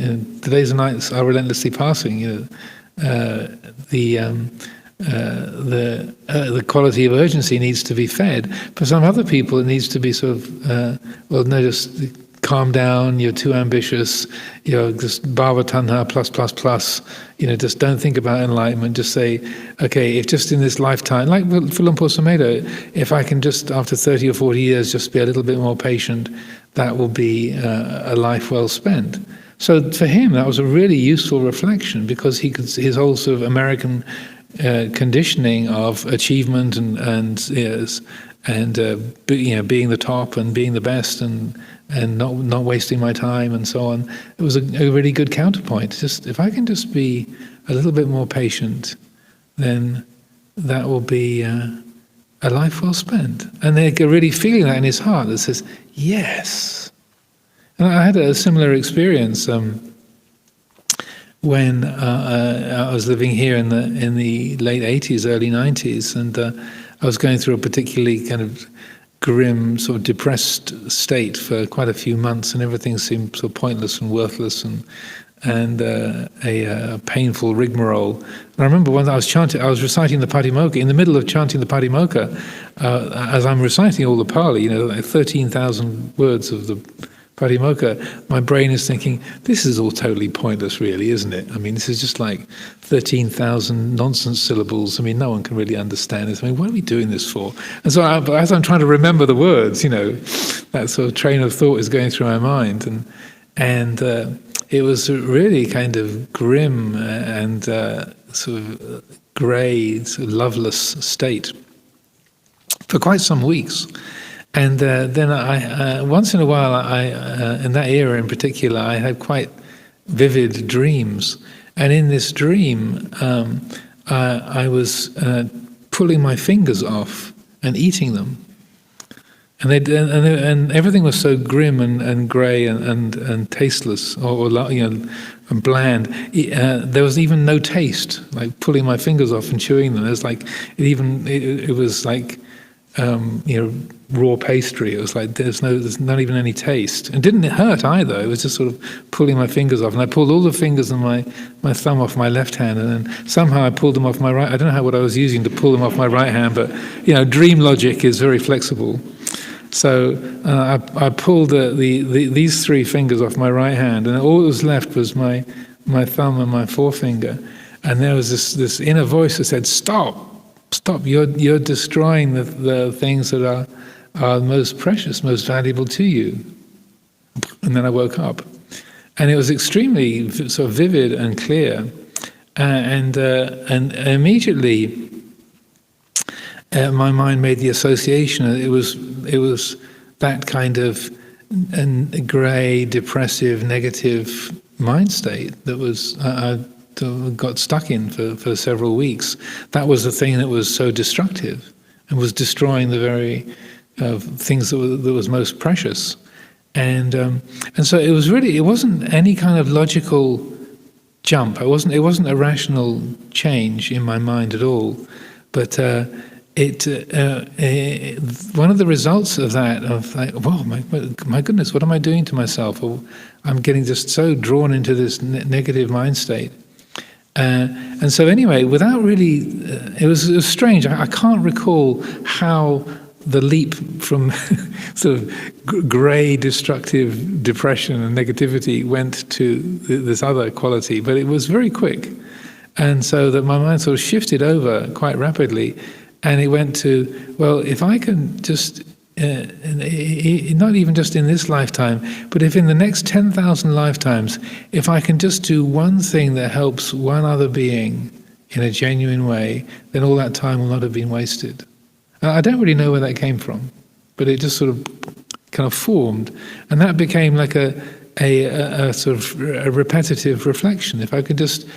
and nights are relentlessly passing. The quality of urgency needs to be fed. For some other people, it needs to be sort of, just calm down, you're too ambitious, just bhava tanha plus, just don't think about enlightenment, just say, okay, if just in this lifetime, like for Luang Por Sumedho, if I can just after 30 or 40 years just be a little bit more patient, that will be a life well spent. So for him, that was a really useful reflection, because his whole sort of American conditioning of achievement and being the top and being the best and not wasting my time and so on. It was a really good counterpoint. Just if I can just be a little bit more patient, then that will be a life well spent. And they're really feeling that in his heart that says, yes. And I had a similar experience when I was living here in the late 80s, early 90s, and I was going through a particularly kind of grim, sort of depressed state for quite a few months, and everything seemed sort of pointless and worthless and a painful rigmarole. And I remember when I was reciting the Patimokkha. In the middle of chanting the Patimokkha, as I'm reciting all the Pali, like 13,000 words of the Patimokkha, my brain is thinking, this is all totally pointless, really, isn't it? I mean, this is just like 13,000 nonsense syllables. I mean, no one can really understand this. I mean, what are we doing this for? And so as I'm trying to remember the words, that sort of train of thought is going through my mind. And it was a really kind of grim and sort of grey, sort of loveless state for quite some weeks. And then I once in a while, in that era in particular, I had quite vivid dreams. And in this dream, I was pulling my fingers off and eating them. And everything was so grim and grey and tasteless, or and bland. There was even no taste, like pulling my fingers off and chewing them. It was like raw pastry. It was like there's not even any taste. And didn't hurt either. It was just sort of pulling my fingers off. And I pulled all the fingers and my thumb off my left hand, and then somehow I pulled them off my right. I don't know what I was using to pull them off my right hand, but dream logic is very flexible. So I pulled these three fingers off my right hand, and all that was left was my thumb and my forefinger. And there was this inner voice that said, "Stop! You're destroying the things that are most precious, most valuable to you." And then I woke up, and it was extremely sort of vivid and clear, and immediately. My mind made the association. It was that kind of grey, depressive, negative mind state that I got stuck in for several weeks. That was the thing that was so destructive and was destroying the very things that was most precious. And so it wasn't any kind of logical jump. It wasn't a rational change in my mind at all, but. One of the results of that, of like, whoa, my goodness, what am I doing to myself? Or I'm getting just so drawn into this negative mind state. And so anyway, without really, it was strange. I can't recall how the leap from sort of grey, destructive depression and negativity went to this other quality, but it was very quick. And so that my mind sort of shifted over quite rapidly. And it went to, well, if I can just, not even just in this lifetime, but if in the next 10,000 lifetimes, if I can just do one thing that helps one other being in a genuine way, then all that time will not have been wasted. I don't really know where that came from, but it just sort of kind of formed. And that became like a sort of a repetitive reflection. If I could just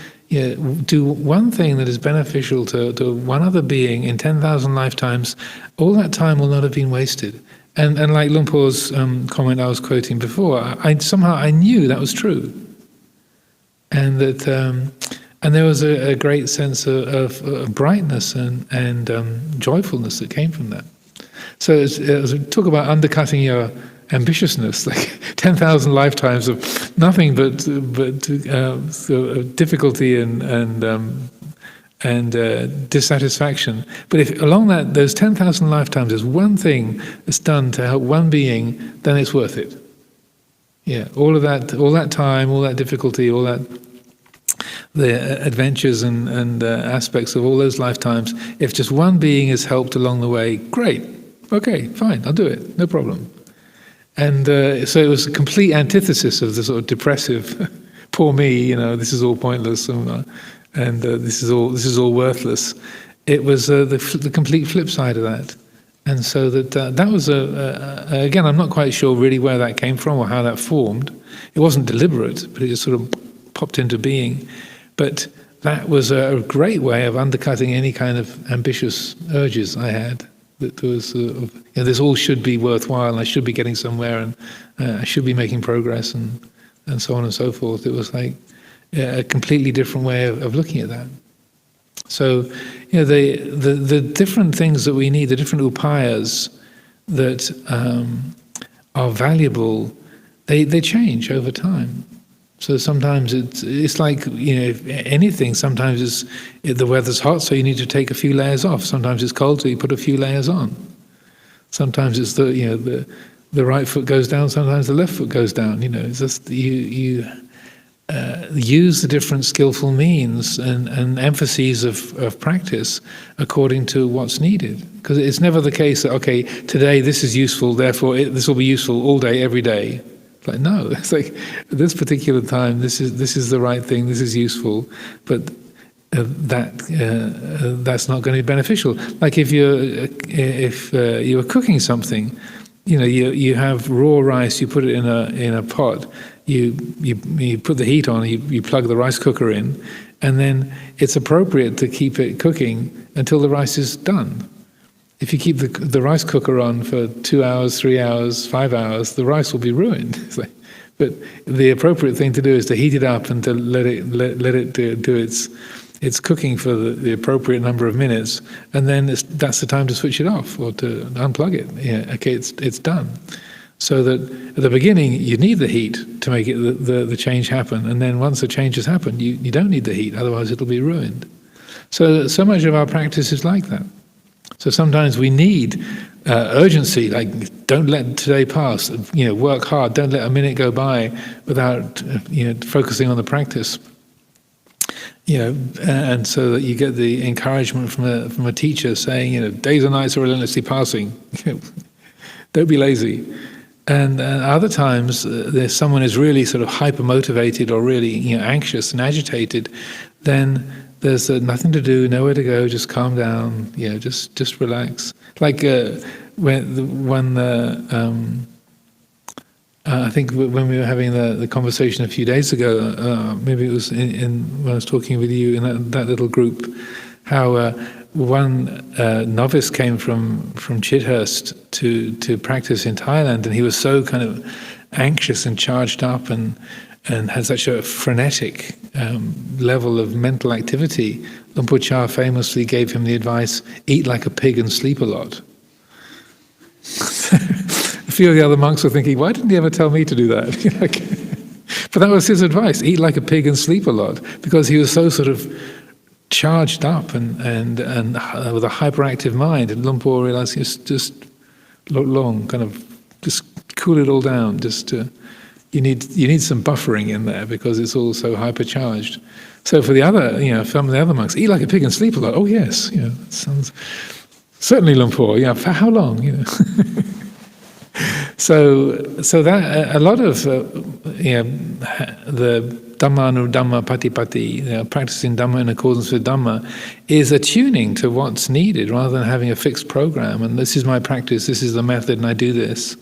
do one thing that is beneficial to one other being in 10,000 lifetimes, all that time will not have been wasted. And like Luang Por's comment I was quoting before, I knew that was true, and that and there was a great sense of brightness and joyfulness that came from that. So as we talk about undercutting your ambitiousness, like 10,000 lifetimes of nothing but difficulty and dissatisfaction. But if along those 10,000 lifetimes there's one thing that's done to help one being, then it's worth it. Yeah, all that time, all that difficulty, all that the adventures and aspects of all those lifetimes. If just one being is helped along the way, great. Okay, fine, I'll do it, no problem. And so it was a complete antithesis of the sort of depressive, poor me, this is all pointless, and this is all worthless. It was the complete flip side of that. And so that was again, I'm not quite sure really where that came from or how that formed. It wasn't deliberate, but it just sort of popped into being. But that was a great way of undercutting any kind of ambitious urges I had. That was, this all should be worthwhile, and I should be getting somewhere, and I should be making progress, and so on and so forth. It was like a completely different way of looking at that. So, the different things that we need, the different upayas that are valuable, they change over time. So sometimes it's like, anything. Sometimes the weather's hot, so you need to take a few layers off. Sometimes it's cold, so you put a few layers on. Sometimes it's the right foot goes down, sometimes the left foot goes down. It's just you use the different skillful means and emphases of practice according to what's needed. Because it's never the case that, okay, today this is useful, therefore this will be useful all day, every day. Like, no, it's like at this particular time, this is the right thing, this is useful, but that's not going to be beneficial. Like if you're cooking something, you have raw rice, you put it in a pot, you put the heat on, you plug the rice cooker in, and then it's appropriate to keep it cooking until the rice is done. If you keep the rice cooker on for 2 hours, 3 hours, 5 hours, the rice will be ruined. But the appropriate thing to do is to heat it up and to let it do its cooking for the appropriate number of minutes, and then that's the time to switch it off or to unplug it. Yeah, okay, it's done. So that at the beginning you need the heat to make the change happen, and then once the change has happened, you don't need the heat, otherwise it'll be ruined. So much of our practice is like that. So sometimes we need urgency, like don't let today pass. Work hard. Don't let a minute go by without focusing on the practice. And so that you get the encouragement from a teacher saying, days and nights are relentlessly passing. Don't be lazy. And other times, there's someone who's really sort of hyper motivated or really anxious and agitated. Then there's nothing to do, nowhere to go. Just calm down. Just relax. Like I think when we were having the conversation a few days ago, maybe it was when I was talking with you in that little group, how one novice came from Chithurst to practice in Thailand, and he was so kind of anxious and charged up and had such a frenetic level of mental activity. Luang Por Chah famously gave him the advice, eat like a pig and sleep a lot. A few of the other monks were thinking, why didn't he ever tell me to do that? But that was his advice, eat like a pig and sleep a lot, because he was so sort of charged up and with a hyperactive mind. And Luang Por realized, just long, kind of just cool it all down. You need some buffering in there because it's all so hypercharged. So for the other, some of the other monks, eat like a pig and sleep a lot. Oh yes, it sounds certainly Luang Por. Yeah, for how long? So that a lot of the Dhamma Dhamma Patipati, practicing Dhamma in accordance with Dhamma, is attuning to what's needed rather than having a fixed program. And this is my practice. This is the method, and I do this.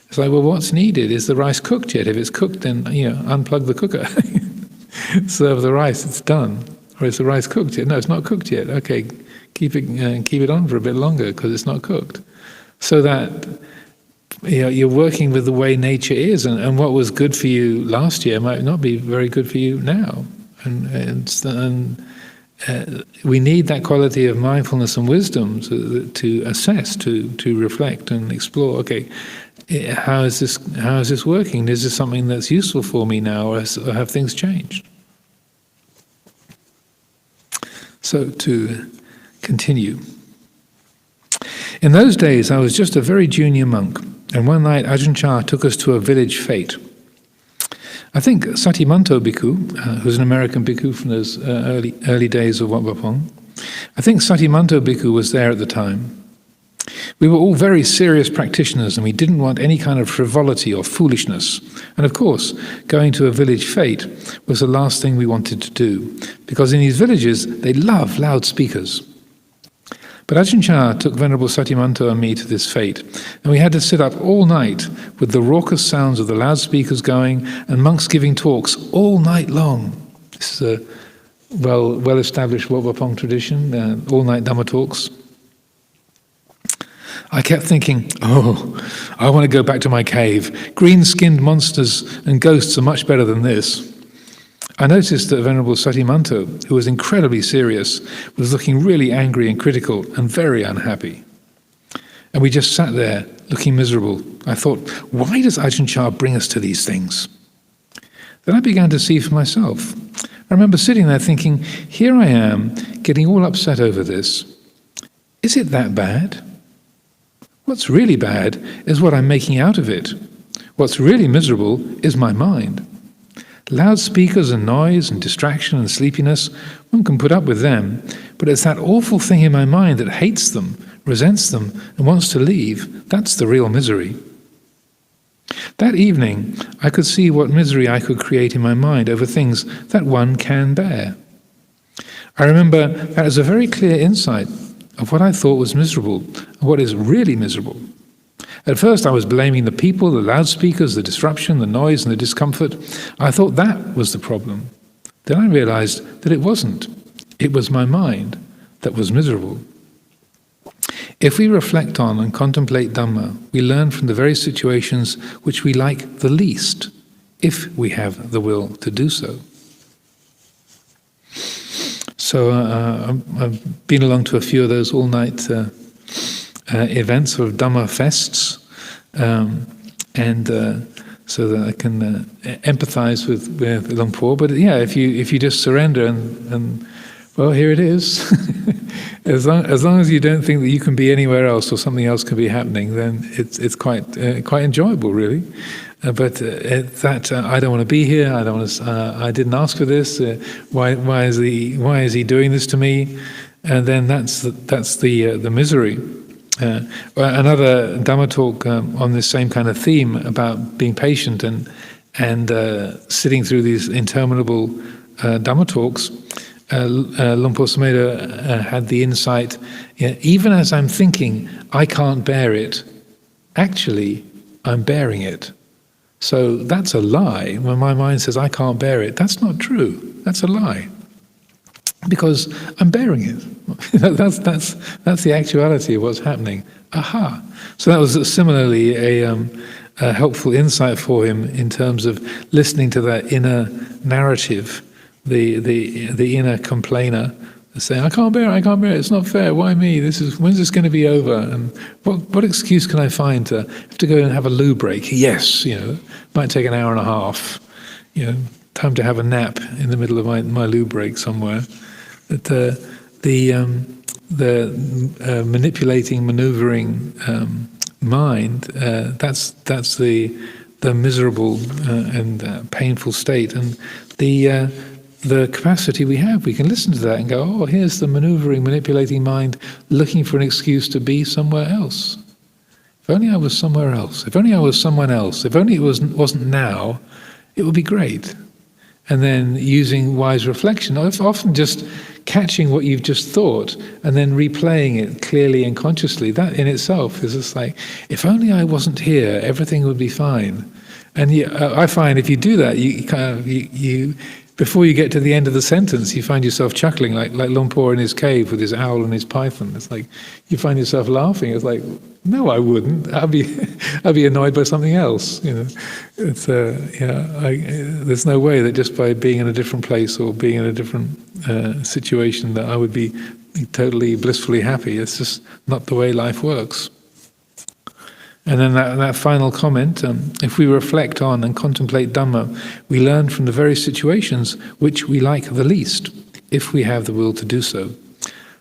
It's like, well, what's needed? Is the rice cooked yet? If it's cooked, then unplug the cooker, serve the rice. It's done. Or is the rice cooked yet? No, it's not cooked yet. Okay, keep it on for a bit longer because it's not cooked. So that you're working with the way nature is, and what was good for you last year might not be very good for you now. And we need that quality of mindfulness and wisdom to assess, to reflect and explore. Okay, how is this working? Is this something that's useful for me now, or have things changed? So to continue. In those days, I was just a very junior monk, and one night Ajahn Chah took us to a village fete. I think Satimanto Bhikkhu, who's an American bhikkhu from those early days of Wat Pah Pong, I think Satimanto Bhikkhu was there at the time. We were all very serious practitioners, and we didn't want any kind of frivolity or foolishness. And of course, going to a village fete was the last thing we wanted to do, because in these villages, they love loudspeakers. But Ajahn Chah took Venerable Satimanto and me to this fete, and we had to sit up all night with the raucous sounds of the loudspeakers going and monks giving talks all night long. This is a well-established Wat Pah Pong tradition, all-night Dhamma talks. I kept thinking, I want to go back to my cave. Green-skinned monsters and ghosts are much better than this. I noticed that Venerable Satimanto, who was incredibly serious, was looking really angry and critical and very unhappy. And we just sat there, looking miserable. I thought, why does Ajahn Chah bring us to these things? Then I began to see for myself. I remember sitting there thinking, here I am, getting all upset over this. Is it that bad? What's really bad is what I'm making out of it. What's really miserable is my mind. Loudspeakers and noise and distraction and sleepiness, one can put up with them, but it's that awful thing in my mind that hates them, resents them, and wants to leave. That's the real misery. That evening, I could see what misery I could create in my mind over things that one can bear. I remember that as a very clear insight of what I thought was miserable and what is really miserable. At first I was blaming the people, the loudspeakers, the disruption, the noise and the discomfort. I thought that was the problem. Then I realized that it wasn't. It was my mind that was miserable. If we reflect on and contemplate Dhamma, we learn from the very situations which we like the least, if we have the will to do so. So I've been along to a few of those all-night events of Dhamma fests, and so that I can empathize with Luang Por. But yeah, if you just surrender and well, here it is. as long as you don't think that you can be anywhere else or something else can be happening, then it's quite enjoyable, really. But I don't want to be here. I don't want to. I didn't ask for this. Why is he doing this to me? And then that's the misery. Another Dhamma talk on this same kind of theme about being patient and sitting through these interminable Dhamma talks. Luang Por Sumedho had the insight, even as I'm thinking, I can't bear it, actually, I'm bearing it. So that's a lie. When my mind says, I can't bear it, that's not true. That's a lie. Because I'm bearing it. that's the actuality of what's happening. Aha! So that was similarly a helpful insight for him in terms of listening to that inner narrative, the inner complainer, saying, I can't bear it, it's not fair, why me? When's this going to be over? And what excuse can I find to have to go and have a loo break? Yes, might take an hour and a half, time to have a nap in the middle of my loo break somewhere. That the manipulating, maneuvering mind, that's the miserable and painful state, and the capacity we have, we can listen to that and go, oh, here's the maneuvering, manipulating mind looking for an excuse to be somewhere else. If only I was somewhere else. If only I was someone else. If only it wasn't now, it would be great. And then using wise reflection, often just catching what you've just thought and then replaying it clearly and consciously, that in itself is just like, if only I wasn't here, everything would be fine. And I find if you do that, you before you get to the end of the sentence, you find yourself chuckling, like Luang Por in his cave with his owl and his python. It's like you find yourself laughing. It's like, no, I wouldn't. I'd be annoyed by something else. It's there's no way that just by being in a different place or being in a different situation that I would be totally blissfully happy. It's just not the way life works. And then that final comment, if we reflect on and contemplate Dhamma, we learn from the very situations which we like the least, if we have the will to do so.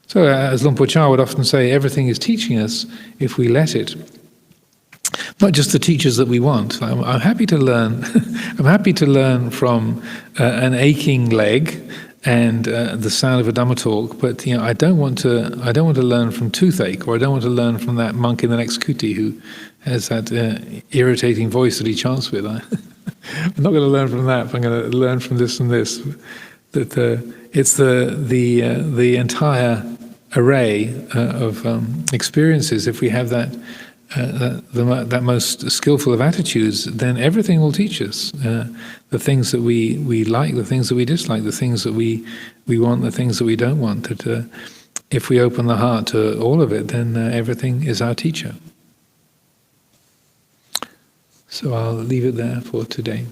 So as Luang Por Chah would often say, everything is teaching us if we let it. Not just the teachers that we want. I'm happy to learn. I'm happy to learn from an aching leg and the sound of a Dhamma talk, but I don't want to learn from toothache, or I don't want to learn from that monk in the next kuti who has that irritating voice that he chants with. I'm not going to learn from that. I'm going to learn from this and this. That it's the entire array of experiences. If we have that most skillful of attitudes, then everything will teach us. The things that we like, the things that we dislike, the things that we want, the things that we don't want. That if we open the heart to all of it, then everything is our teacher. So I'll leave it there for today.